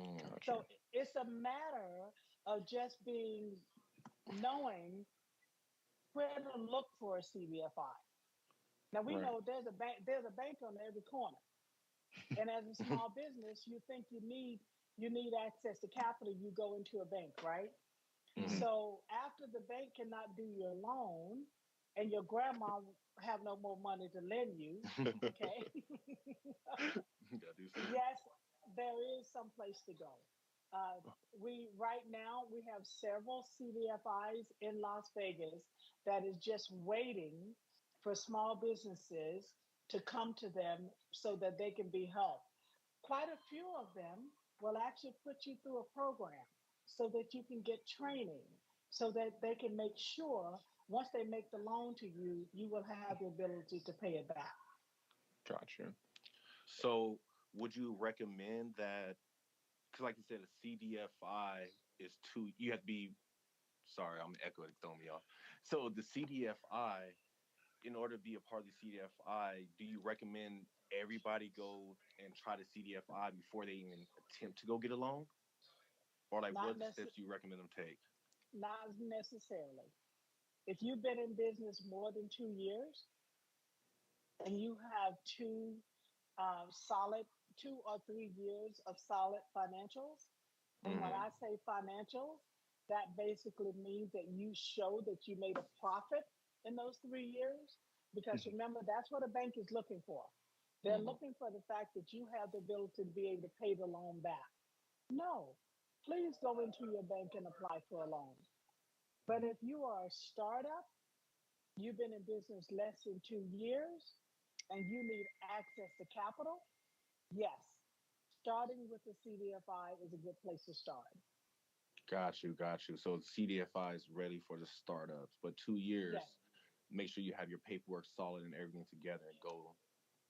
Gotcha. So it's a matter of just knowing where to look for a CDFI. Now we Right. know there's a bank on every corner. And as a small business, you think you need access to capital, you go into a bank, right? Hmm. So after the bank cannot do your loan and your grandma have no more money to lend you, okay? Gotta do something. Yes, there is some place to go. Uh, we right now we have several CDFIs in Las Vegas that is just waiting for small businesses to come to them so that they can be helped. Quite a few of them will actually put you through a program so that you can get training, so that they can make sure once they make the loan to you, you will have the ability to pay it back. Gotcha. So, would you recommend that? Because, like you said, a CDFI is too. You have to be. Sorry, I'm echoing, throwing me off. So, the CDFI, in order to be a part of the CDFI, do you recommend everybody go and try the CDFI before they even attempt to go get a loan, or like what Not are the steps necess- you recommend them take? Not necessarily. If you've been in business more than 2 years and you have solid 2 or 3 years of solid financials, and when Hmm. I say financials, that basically means that you show that you made a profit in those 3 years. Because remember, that's what a bank is looking for. They're Hmm. looking for the fact that you have the ability to be able to pay the loan back. No, please go into your bank and apply for a loan. But if you are a startup, you've been in business less than 2 years, and you need access to capital, yes, starting with the CDFI is a good place to start. Got you, got you. So CDFI is ready for the startups, but two Yes, years, make sure you have your paperwork solid and everything together and go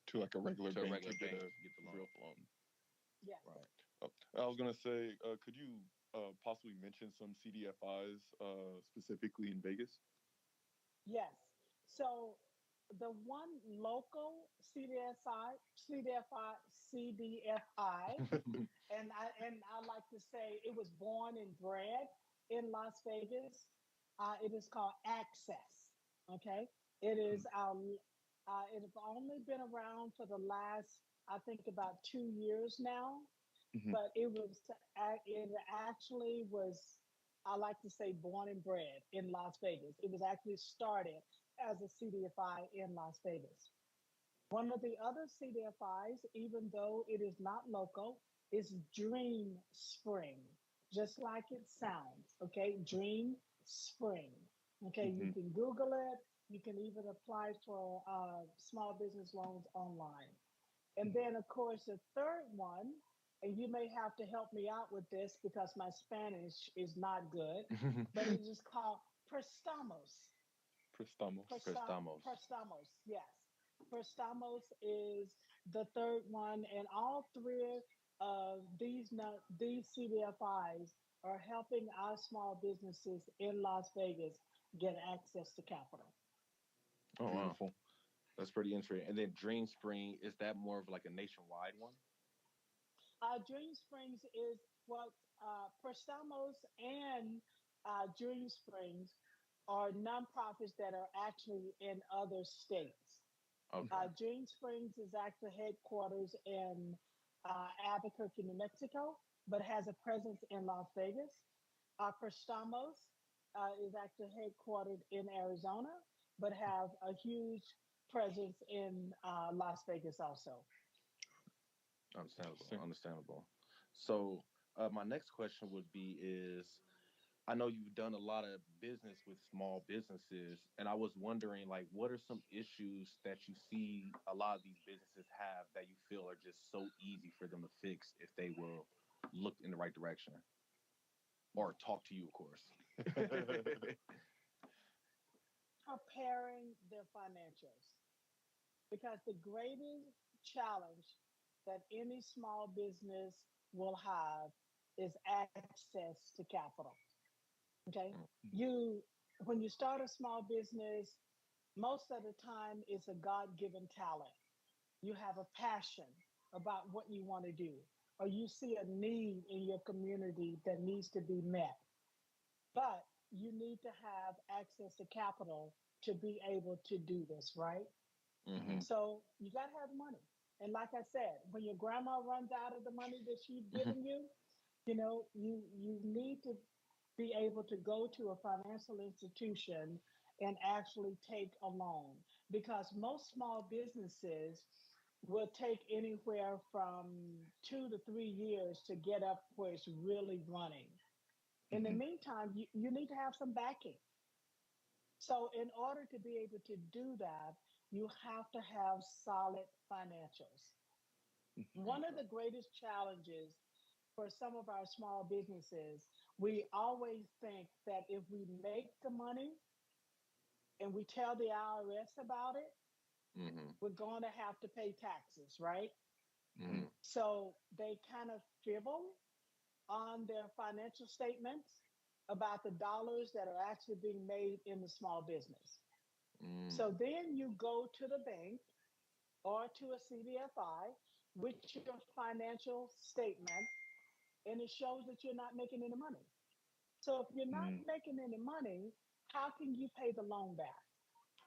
To like a regular to a bank regular to get bank a to get the loan. real loan. yes. Right. Oh, I was gonna say, could you possibly mention some CDFIs specifically in Vegas? Yes. So the one local CDFI, and I like to say it was born and bred in Las Vegas. It is called Access. Okay, it is our. It has only been around for the last, I think, about 2 years now, Hmm. but it actually was, I like to say, born and bred in Las Vegas. It was actually started as a CDFI in Las Vegas. One of the other CDFIs, even though it is not local, is Dream Spring, just like it sounds. Okay, Dream Spring. Okay, you Hmm. can Google it. You can even apply for small business loans online. And then, of course, the third one, and you may have to help me out with this because my Spanish is not good, but it is called Prestamos. Prestamos. Prestamos. Prestamos, yes. Prestamos is the third one, and all three of these CDFIs are helping our small businesses in Las Vegas get access to capital. Oh wow, Beautiful. that's pretty interesting. And then Dream Spring, is that more of like a nationwide one? Dream Springs is what Prestamos and Dream Springs are nonprofits that are actually in other states. Okay. Dream Springs is actually headquarters in Albuquerque, New Mexico, but has a presence in Las Vegas. Prestamos is actually headquartered in Arizona, but have a huge presence in Las Vegas also. Understandable. Interesting. Understandable. So my next question would be is I know you've done a lot of business with small businesses, and I was wondering, like, what are some issues that you see a lot of these businesses have that you feel are just so easy for them to fix if they will look in the right direction or talk to you, of course. Preparing their financials, because the greatest challenge that any small business will have is access to capital. Okay. You, when you start a small business, most of the time it's a God given talent. You have a passion about what you want to do. or you see a need in your community that needs to be met. But you need to have access to capital to be able to do this, right? Mm-hmm. So you got to have money. And like I said, when your grandma runs out of the money that she's Mm-hmm. giving you, you need to be able to go to a financial institution and actually take a loan, because most small businesses will take anywhere from 2 to 3 years to get up where it's really running. In the Mm-hmm. meantime, you need to have some backing. So, in order to be able to do that, you have to have solid financials. Mm-hmm. One of the greatest challenges for some of our small businesses, we always think that if we make the money and we tell the IRS about it, Mm-hmm. we're going to have to pay taxes, right? Mm-hmm. Mm-hmm. So they kind of fibble on their financial statements about the dollars that are actually being made in the small business. Mm. So then you go to the bank or to a CDFI with your financial statement, and it shows that you're not making any money. So if you're not Mm-hmm. making any money, how can you pay the loan back?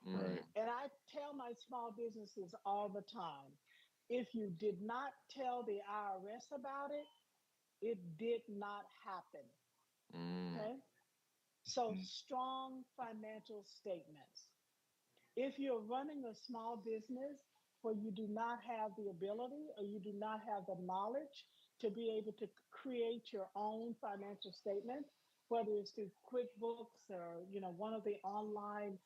Mm. Right. And I tell my small businesses all the time, if you did not tell the IRS about it, it did not happen. Mm. Okay. So Mm-hmm. strong financial statements. If you're running a small business where you do not have the ability or you do not have the knowledge to be able to create your own financial statement, whether it's through QuickBooks or one of the online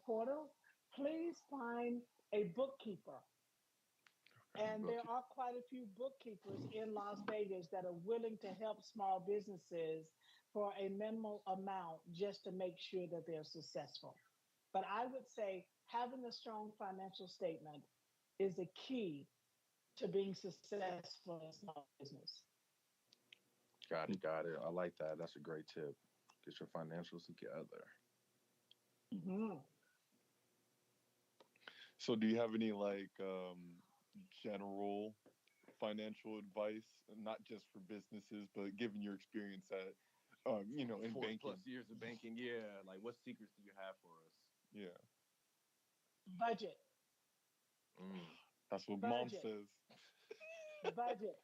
portals, please find a bookkeeper. And there Okay. are quite a few bookkeepers in Las Vegas that are willing to help small businesses for a minimal amount just to make sure that they're successful. But I would say having a strong financial statement is the key to being successful in small business. Got it. Got it. I like that. That's a great tip. Get your financials together. Mhm. So, do you have any like general financial advice, not just for businesses, but given your experience at, in 40 plus banking? years of banking. Yeah. Like, what secrets do you have for us? Yeah, Budget, Mm. that's what mom budget, says. budget.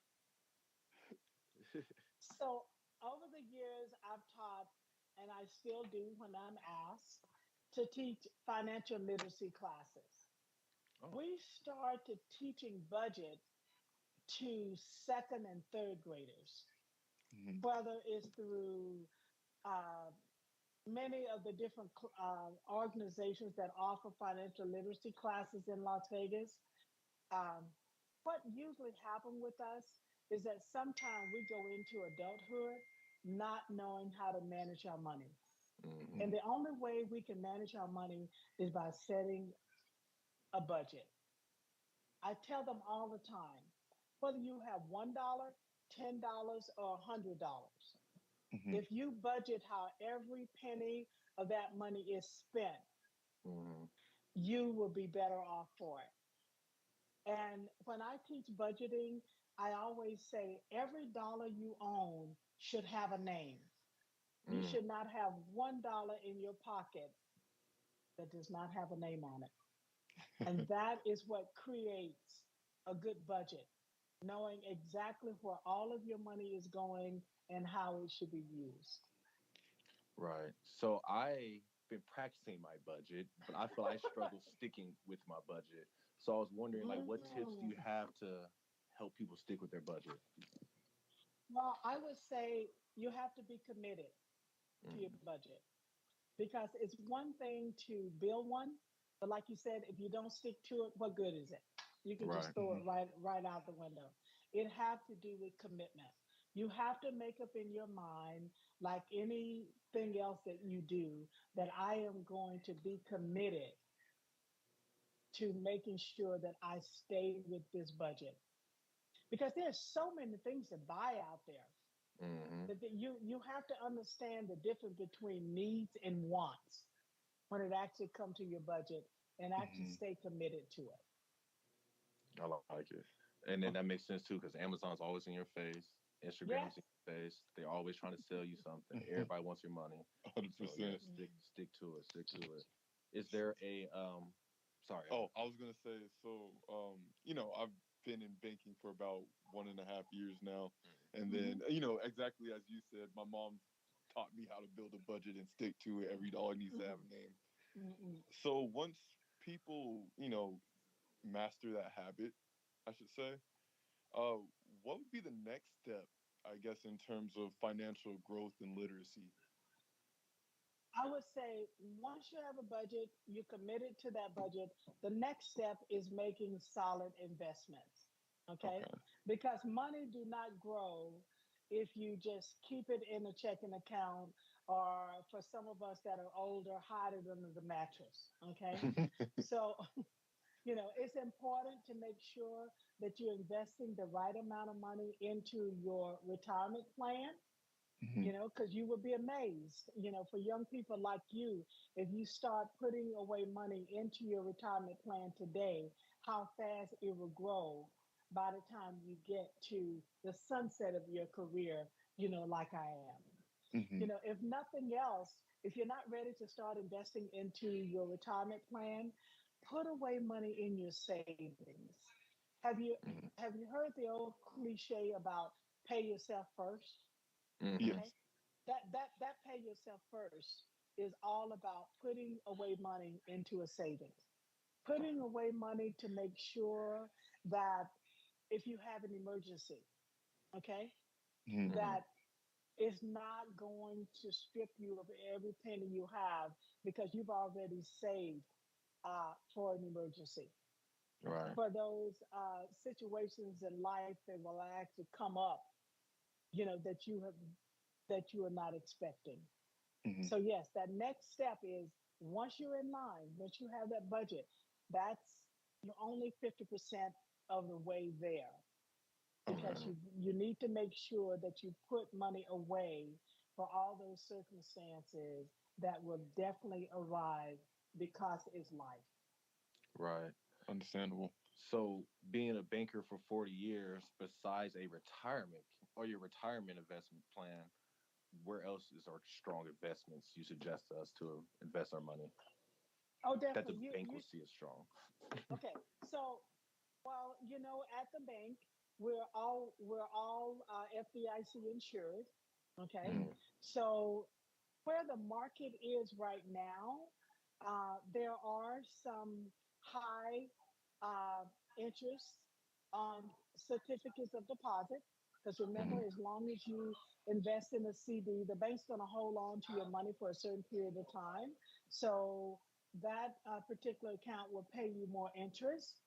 So over the years, I've taught, and I still do when I'm asked, to teach financial literacy classes. Oh. We started teaching budget to second and third graders, Mm-hmm. whether it's through uh, many of the different organizations that offer financial literacy classes in Las Vegas. Um, what usually happens with us is that sometimes we go into adulthood not knowing how to manage our money. Mm-hmm. And the only way we can manage our money is by setting a budget. I tell them all the time, whether you have $1, $10, or $100, Mm-hmm. if you budget how every penny of that money is spent, Mm-hmm. you will be better off for it. And when I teach budgeting, I always say every dollar you own should have a name. You Mm. should not have $1 in your pocket that does not have a name on it. And that is what creates a good budget, knowing exactly where all of your money is going and how it should be used. Right. So I been practicing my budget, but I feel I struggle sticking with my budget. So I was wondering, like, what tips do Mm. you have to help people stick with their budget? Well, I would say you have to be committed to your Mm. budget, because it's one thing to build one, but like you said, if you don't stick to it, what good is it? You can just Right. throw Mm-hmm. it right out the window. It have to do with commitment. You have to make up in your mind, like anything else that you do, that I am going to be committed to making sure that I stay with this budget, because there's so many things to buy out there Mm-hmm. that you have to understand the difference between needs and wants when it actually comes to your budget, and actually Mm-hmm. stay committed to it. I like it. And then that makes sense too, because Amazon's always in your face, Yes. Instagram's in your face. They're always trying to sell you something. Everybody wants your money. So yeah, 100%. stick to it. Stick to it. Is there a sorry, Oh, I was gonna say, so I've been in banking for about 1.5 years now, and then Mm-hmm. exactly as you said, my mom taught me how to build a budget and stick to it. Every dollar needs to have a Mm-hmm. name. Mm-hmm. So once people master that habit, I should say, uh, what would be the next step? I guess in terms of financial growth and literacy. I would say once you have a budget, you're committed to that budget. The next step is making solid investments. Okay? Okay. Because money do not grow if you just keep it in a checking account, or for some of us that are older, hide it under the mattress. Okay? So, it's important to make sure that you're investing the right amount of money into your retirement plan, Mhm. because you would be amazed, for young people like you, if you start putting away money into your retirement plan today, how fast it will grow by the time you get to the sunset of your career, like I am. Mhm. If nothing else, if you're not ready to start investing into your retirement plan, put away money in your savings. Have you Mhm. have you heard the old cliche about pay yourself first? Mhm. Okay. Yes. That pay yourself first is all about putting away money into a savings, putting away money to make sure that if you have an emergency, okay, Mhm. Mhm. that it's not going to strip you of every penny you have, because you've already saved for an emergency, Right. for those situations in life that will actually come up, that you are not expecting. Mhm. So yes, that next step is, once you're in line, once you have that budget, that's you're only 50% of the way there, because Okay. you need to make sure that you put money away for all those circumstances that will definitely arrive, because it's life. Right. Understandable. So being a banker for 40 years, besides a retirement or your retirement investment plan, where else is our strong investments you suggest to us to invest our money Oh, that the definitely. bank will see as strong? Okay. So, well, at the bank, we're all FDIC insured. Okay. Mhm. So where the market is right now, there are some high interest on certificates of deposit. Because remember, Mhm. as long as you invest in a CD, the bank's going to hold on to your money for a certain period of time. So that particular account will pay you more interest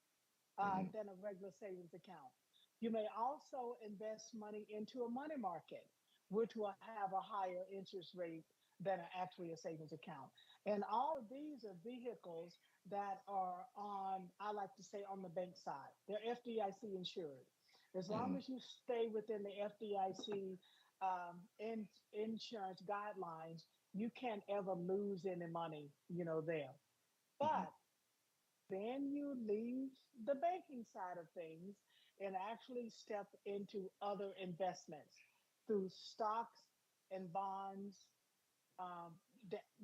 Mhm. than a regular savings account. You may also invest money into a money market, which will have a higher interest rate than actually a savings account. And all of these are vehicles that are on, I like to say, on the bank side. They're FDIC insured. As long Mhm. as you stay within the FDIC insurance guidelines, you can't ever lose any money, there. Mhm. But then you leave the banking side of things and actually step into other investments through stocks and bonds, um,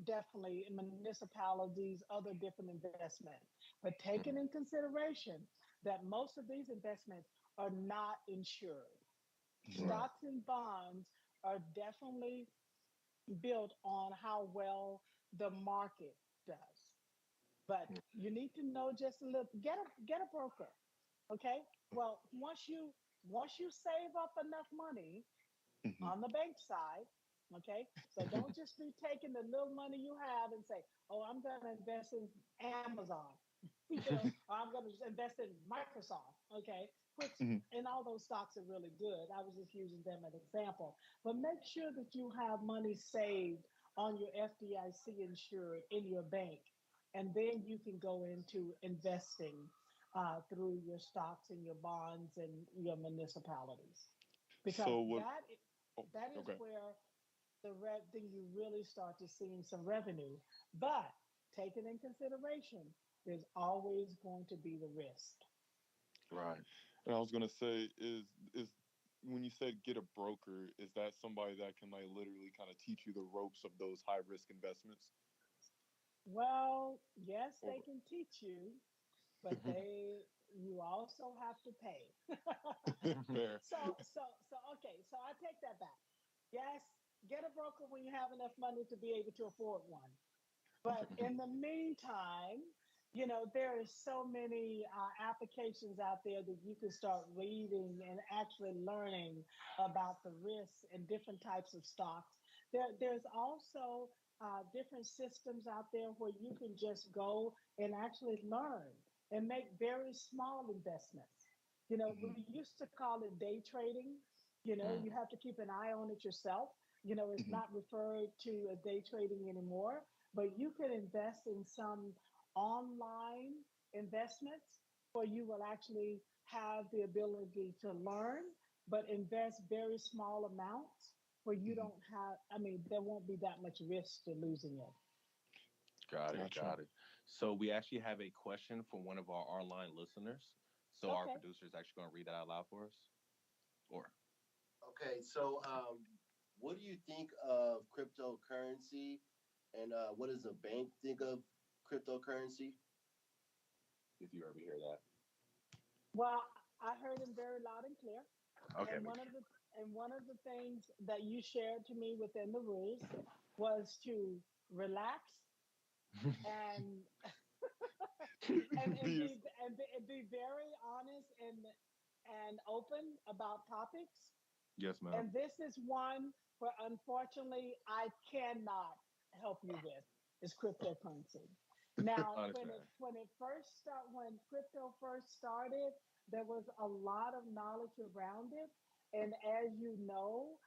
definitely municipalities, other different investments. But taking in Mhm. consideration that most of these investments are not insured, Mhm. Right. stocks and bonds are definitely built on how well the market does. But you need to know just a little. Get a broker, okay? Well, once you save up enough money Mhm. on the bank side, okay? So don't just be taking the little money you have and say, "Oh, I'm going to invest in Amazon," or "I'm going to invest in Microsoft," okay? Which, Mhm. and all those stocks are really good. I was just using them as an example. But make sure that you have money saved on your FDIC insured in your bank, and then you can go into investing through your stocks and your bonds and your municipalities, because So what? Oh, that is okay. where then you really start to seeing some revenue. But taking in consideration, there's always going to be the risk. Right. And I was gonna say, is when you said get a broker, is that somebody that can like literally kind of teach you the ropes of those high risk investments? Well, yes, Or they can teach you, but you also have to pay. fair. So I take that back. Yes, get a broker when you have enough money to be able to afford one. But in the meantime, there are so many applications out there that you can start reading and actually learning about the risks and different types of stocks. There's also different systems out there where you can just go and actually learn and make very small investments. We used to call it day trading. You have to keep an eye on it yourself. It's Mhm. not referred to as day trading anymore, but you can invest in some online investments where you will actually have the ability to learn, but invest very small amounts where you Mhm. don't have, I mean, there won't be that much risk to losing it. Got it, Gotcha. got it. So we actually have a question from one of our online listeners. So our Okay. producer is actually going to read that out loud for us. Or Okay, so what do you think of cryptocurrency, and what does a bank think of cryptocurrency? if you ever hear that. Well, I heard him very loud and clear. Okay, And make one of the and one of the things that you shared to me within the rules was to relax and Be yourself. and be very honest and open about topics. yes, ma'am. And this is one where unfortunately I cannot help you with is cryptocurrency. Now, Understand. when crypto first started, there was a lot of knowledge around it, and as you know,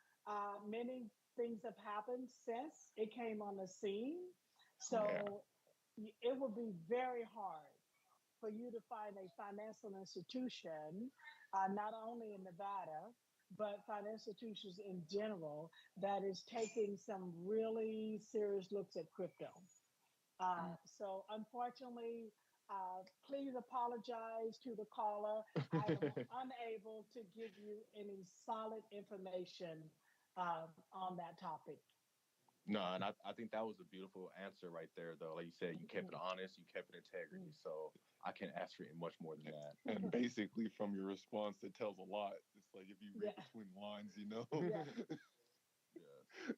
many things have happened since it came on the scene. Yeah. So it would be very hard for you to find a financial institution, not only in Nevada, but financial institutions in general, that is taking some really serious looks at crypto. So, unfortunately, please apologize to the caller. I am unable to give you any solid information on that topic. No, and I think that was a beautiful answer right there, though. Like you said, you kept it honest, you kept it integrity. So I can't ask for much more than that. And basically, from your response, it tells a lot. It's like if you read Yeah, between the lines, you know. yeah. Yes.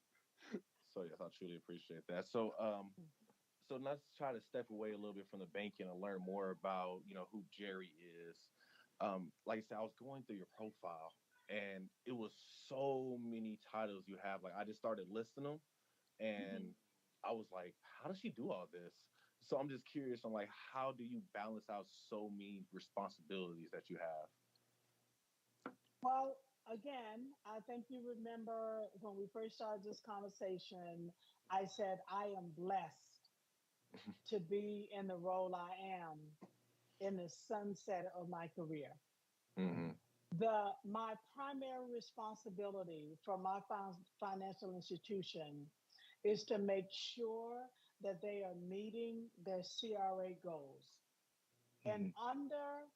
So yes, I truly appreciate that. So let's try to step away a little bit from the banking and learn more about who Jerry is. Like I said, I was going through your profile, and it was so many titles you have. Like I just started listing them, Mhm. and I was like, how does she do all this? So I'm just curious on like how do you balance out so many responsibilities that you have? Well, again, I think you remember when we first started this conversation, I said, I am blessed to be in the role I am in the sunset of my career. Mm-hmm. My primary responsibility for my financial institution is to make sure that they are meeting their CRA goals. And Mhm. under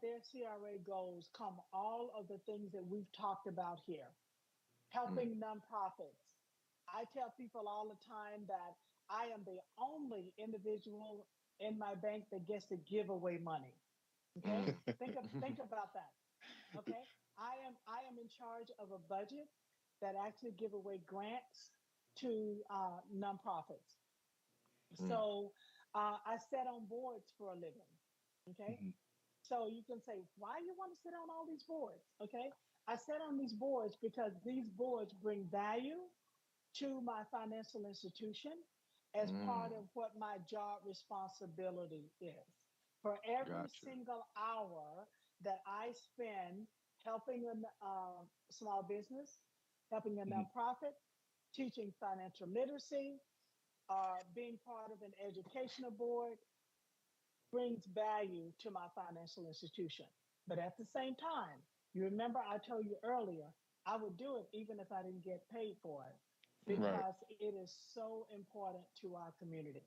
their CRA goals come all of the things that we've talked about here, helping nonprofits. I tell people all the time that I am the only individual in my bank that gets to give away money. Okay? Think about that. Okay? I am in charge of a budget that actually give away grants to nonprofits. So I sit on boards for a living. Okay? Mhm. So you can say, why you want to sit on all these boards? Okay. I sit on these boards because these boards bring value to my financial institution as part Mm, of what my job responsibility is. For every gotcha. single hour that I spend helping a small business, helping a Mhm. nonprofit, teaching financial literacy, being part of an educational board, brings value to my financial institution. But at the same time, you remember I told you earlier, I would do it even if I didn't get paid for it Right. because it is so important to our community.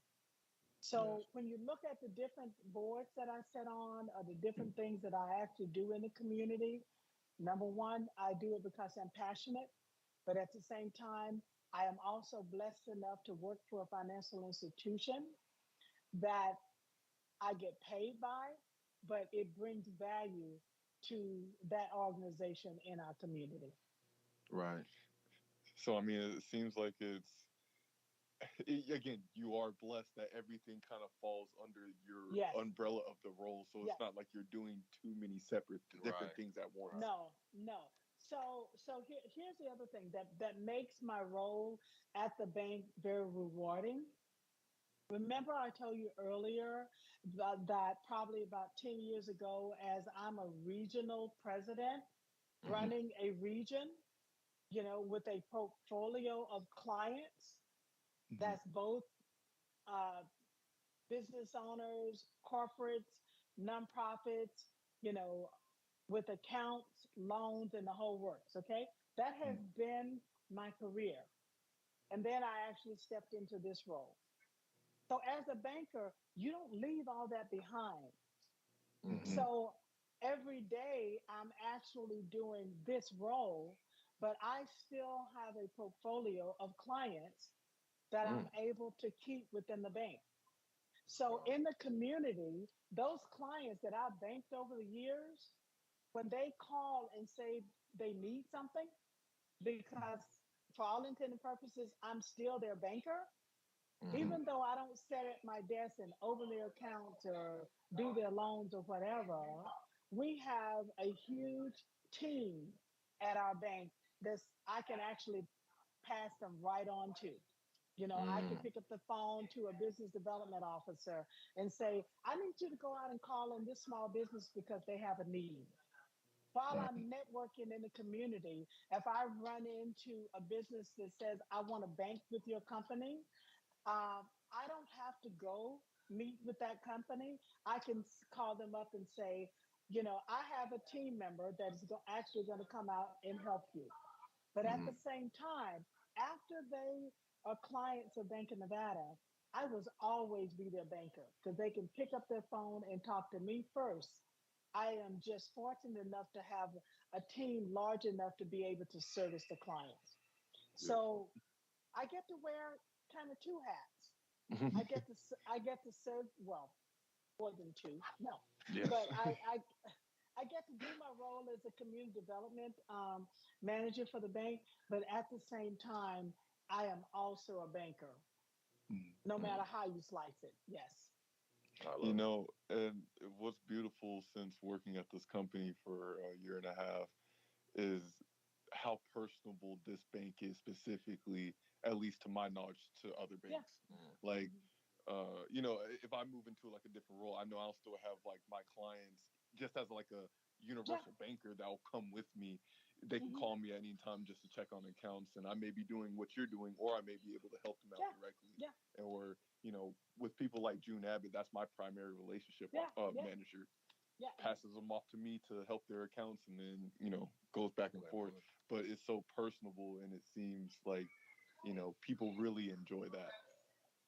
So when you look at the different boards that I sit on or the different things that I actually do in the community, number one, I do it because I'm passionate, but at the same time, I am also blessed enough to work for a financial institution that I get paid by, but it brings value to that organization in our community. Right. So I mean, it seems like again, you are blessed that everything kind of falls under your Yes, umbrella of the role. So it's yes. not like you're doing too many separate, different Right. things at once. Right. No, no. So here's the other thing that makes my role at the bank very rewarding. Remember, I told you earlier that probably about 10 years ago, as I'm a regional president Mm-hmm. running a region, with a portfolio of clients Hmm. that's both uh, business owners, corporates, nonprofits, you know, with accounts, loans, and the whole works. Okay. That has been my career. And then I actually stepped into this role. So as a banker, you don't leave all that behind. Mm-hmm. Hmm. So every day I'm actually doing this role, but I still have a portfolio of clients that I'm Mm. able to keep within the bank. So Wow. in the community, those clients that I've banked over the years, when they call and say they need something, because for all intents and purposes, I'm still their banker, Mm-hmm. even though I don't sit at my desk and open their accounts or do their loans or whatever, we have a huge team at our bank that I can actually pass them right on to. I can Mm. pick up the phone to a business development officer and say, I need you to go out and call on this small business because they have a need. While Mm. I'm networking in the community, if I run into a business that says, I want to bank with your company, I don't have to go meet with that company. I can call them up and say, I have a team member that is actually going to come out and help you. But at Mm-hmm. the same time, after they are clients of Bank of Nevada, I was always be their banker because they can pick up their phone and talk to me first. I am just fortunate enough to have a team large enough to be able to service the clients. Beautiful. So I get to wear kind of two hats. Mhm. I get to serve, well, more than two, no, Yes. but I get to do my role as a community development manager for the bank, but at the same time, I am also a banker, no Mm. matter how you slice it. Yes. I You love it. know, and what's beautiful since working at this company for a year and a half is how personable this bank is specifically, at least to my knowledge, to other Yeah. banks. Mm. Like, if I move into like a different role, I know I'll still have like my clients just as like a Yeah. universal banker that will come with me. They can Hmm. call me at any time just to check on accounts, and I may be doing what you're doing, or I may be able to help them out Yeah. directly. Yeah. Or with people like June Abbott, that's my primary relationship Yeah. Yeah. manager. Yeah. Passes them off to me to help their accounts, and then goes back and Go forth. forward. But it's so personable, and it seems like people really enjoy that.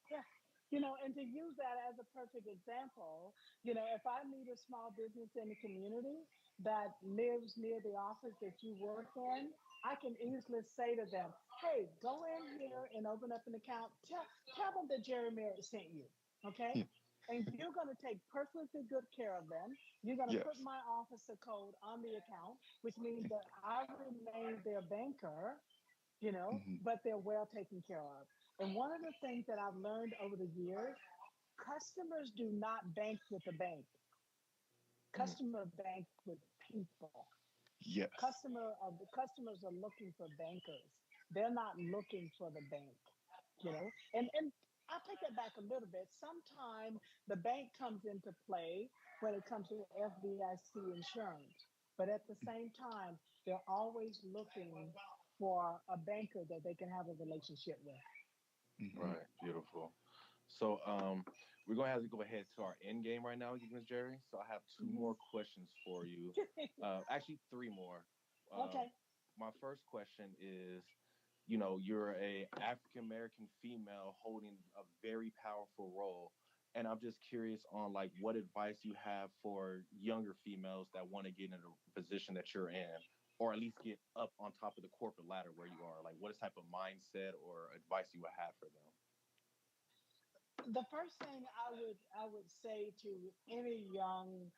Yeah. And to use that as a perfect example, if I meet a small business in the community that lives near the office that you work in, I can easily say to them, hey, go in here and open up an account. Tell them that Jerrie Merritt sent you. Okay. And you're going to take perfectly good care of them. You're going to put Yes. my officer code on the account, which means that I remain their banker, Hmm. but they're well taken care of. And one of the things that I've learned over the years, customers do not bank with a bank. Mm. Customer bank with people. Yes. The customers are looking for bankers. They're not looking for the bank, And I'll take that back a little bit. Sometimes the bank comes into play when it comes to FDIC insurance. But at the same time, they're always looking for a banker that they can have a relationship with. Hmm. Right. Beautiful. So we're gonna have to go ahead to our end game right now, Miss Jerry. So I have two Mhm. more questions for you. Actually, three more. Um, Okay. my first question is, you're a African American female holding a very powerful role And I'm just curious on like what advice you have for younger females that want to get in a position that you're in, or at least get up on top of the corporate ladder where you are. Like, what type of mindset or advice you would have for them? The first thing I would say to any young,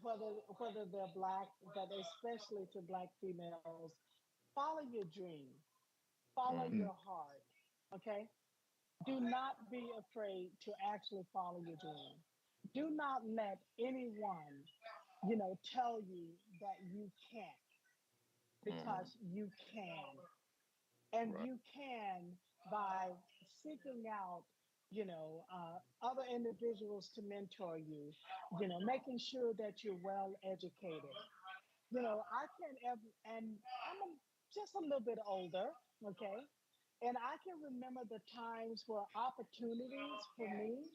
whether they're black, but especially to black females, follow your dream, follow Mm, your heart. Okay, do not be afraid to actually follow your dream. Do not let anyone, tell you that you can't, mm, because you can. And right. you can by seeking out, other individuals to mentor you, making sure that you're well educated. I can ever, and just a little bit older, okay? And I can remember the times where opportunities for me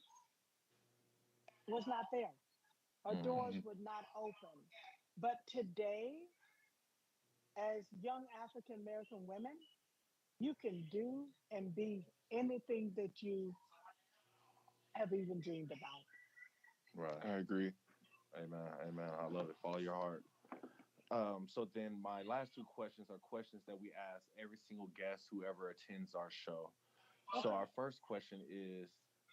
was not there, or Mm, doors Mhm. would not open. But today, as young African American women, you can do and be anything that you have even dreamed about. right. I agree. Amen. Amen. I love it. Follow your heart. So then my last two questions are questions that we ask every single guest who ever attends our show. So Okay. our first question is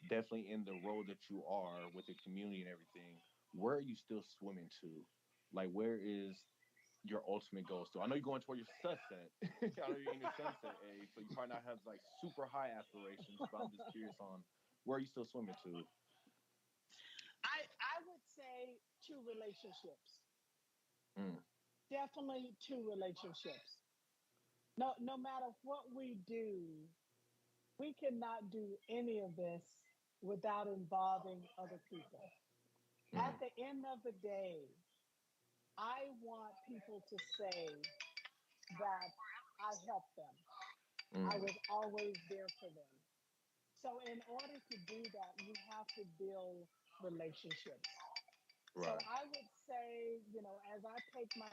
definitely in the role that you are with the community and everything, where are you still swimming to? Like where is your ultimate goal still? I know you're going toward your sunset. I know you're in your sunset age, so you probably not have like super high aspirations, but I'm just curious on where are you still swimming to? I would say two relationships. Mm, Definitely two relationships. No matter what we do, we cannot do any of this without involving other people. At mm, the end of the day, I want people to say that I helped them. I mm, was always there for them. So in order to do that, you have to build relationships. So right. I would say, as I take my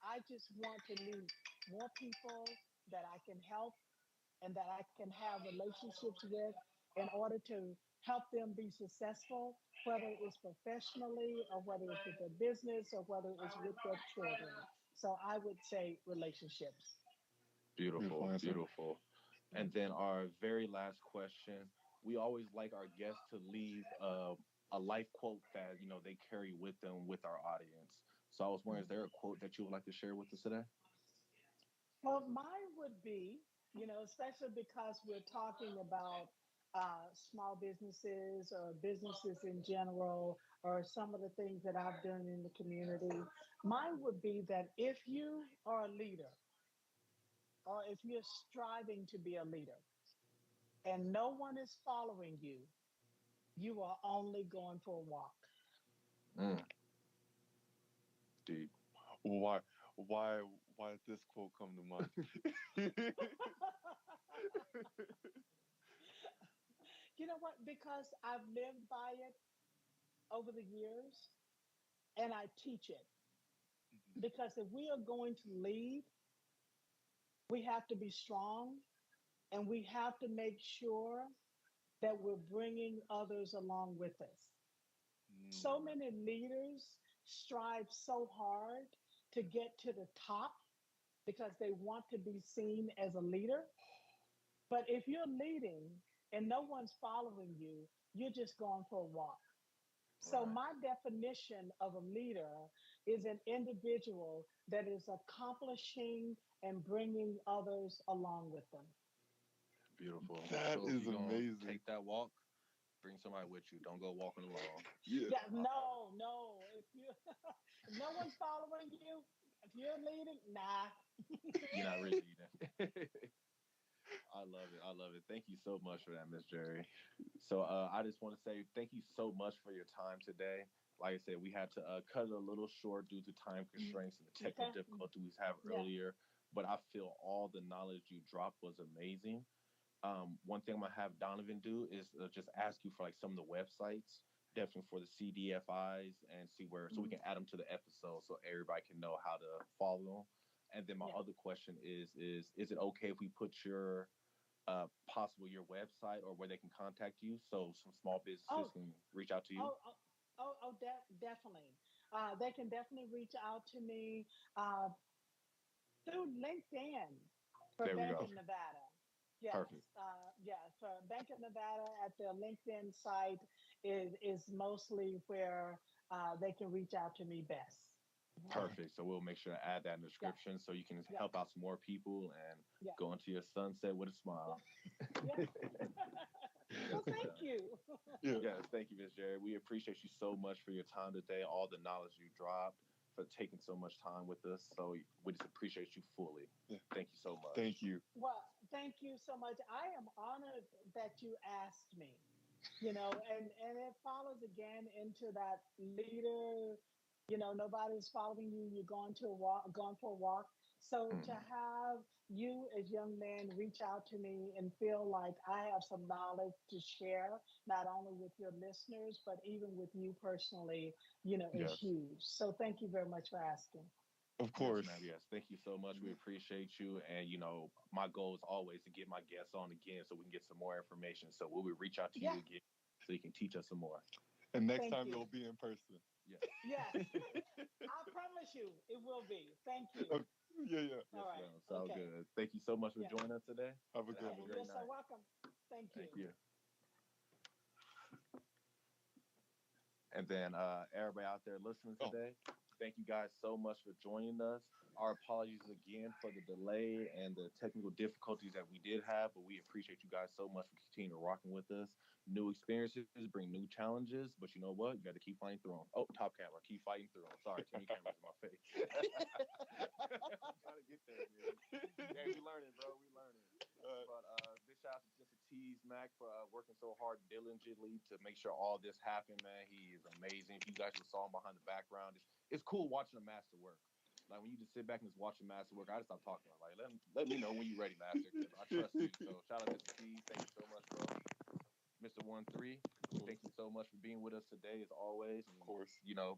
I just want to meet more people that I can help and that I can have relationships with in order to help them be successful, whether it's professionally or whether it's with their business or whether it's with their children. So I would say relationships. Beautiful Beautiful, answer. beautiful. And then our very last question, we always like our guests to leave a life quote that they carry with them with our audience. So I was wondering, is there a quote that you would like to share with us today? Well, mine would be, especially because we're talking about small businesses or businesses in general, or some of the things that I've done in the community. Mine would be that if you are a leader, or if you're striving to be a leader, and no one is following you, you are only going for a walk. Mm, deep. Why? Why? Why did this quote come to mind? You know what? Because I've lived by it over the years, and I teach it. Mhm. Because if we are going to lead, we have to be strong, and we have to make sure that we're bringing others along with us. So Mm. many leaders strive so hard to get to the top because they want to be seen as a leader. But if you're leading and no one's following you, you're just going for a walk. So, Right. my definition of a leader is an individual that is accomplishing and bringing others along with them. Beautiful. That So if is you're gonna amazing. take that walk, bring somebody with you. Don't go walking alone. Yeah. Yeah, I love no, no. If you if no one's following you, if you're leading, nah. it. You're not really leading. I love it. I love it. Thank you so much for that, Miss Jerry. So I just want to say thank you so much for your time today. Like I said, we had to cut it a little short due to time constraints and the technical Okay. difficulty we have Yeah. earlier. But I feel all the knowledge you dropped was amazing. One thing I'm gonna have Donovan do is just ask you for like some of the websites, definitely for the CDFIs, and see where so we Mhm. can add them to the episode so everybody can know how to follow them. And then my Yeah. other question is it okay if we put your possible your website or where they can contact you, so some small businesses Oh, can reach out to you? definitely. They can definitely reach out to me through LinkedIn for There we Bank go. of Nevada. Perfect. Yes, for Bank of Nevada at their LinkedIn site is mostly where they can reach out to me best. Perfect. So we'll make sure to add that in the Yeah, description so you can yeah, help out some more people and yeah, go into your sunset with a yeah, smile. yeah. Well, thank you. Yeah. Yes, thank you, Miss Jerry. We appreciate you so much for your time today, all the knowledge you dropped, for taking so much time with us. So we just appreciate you fully. Yeah. Thank you so much. Thank you. Well, thank you so much. I am honored that you asked me. And it follows again into that leader. Nobody's following you. You're going to a walk, going for a walk. So to Mhm. have you as young men reach out to me and feel like I have some knowledge to share, not only with your listeners, but even with you personally, is Yes. huge. So thank you very much for asking. Of Yes, course. ma'am. Yes. Thank you so much. We appreciate you. And, my goal is always to get my guests on again so we can get some more information. So we will reach out to you Yeah, again so you can teach us some more. And next thank time you'll you. be in person. Yes. Yes, I promise you it will be. Thank Oh, you. yeah, yeah. All Yes, right. ma'am. Sound Okay. good. Thank you so much for Yeah. joining us today. Have a And good have a Okay. one. You're great so night. welcome. Thank Thank you. you. And then everybody out there listening Oh, today, thank you guys so much for joining us. Our apologies again for the delay and the technical difficulties that we did have, but we appreciate you guys so much for continuing rocking with us. New experiences bring new challenges, but you know what? You got to keep fighting through them. Oh, top camera, keep fighting through them. Sorry, too many cameras in my face. I'm trying to get there, man. Hey, we learning, bro. We learning. But big shout out to just a Tease Mac for working so hard diligently to make sure all this happened, man. He is amazing. If you guys saw him behind the background, it's cool watching a master work. Like when you just sit back and just watch a master work, I just stop talking. Like let me know when you're ready, master, because I trust you. So shout out to Mr. T. Thank you so much, bro. Mr. 1-3, thank you so much for being with us today, as always, of and course.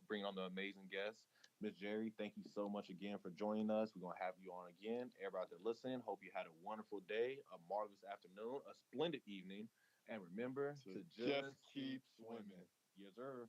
bringing on the amazing guests. Miss Jerry, thank you so much again for joining us. We're gonna have you on again. Everybody out there listening, hope you had a wonderful day, a marvelous afternoon, a splendid evening, and remember So to just just keep keep swimming. swimming. Yes, sir.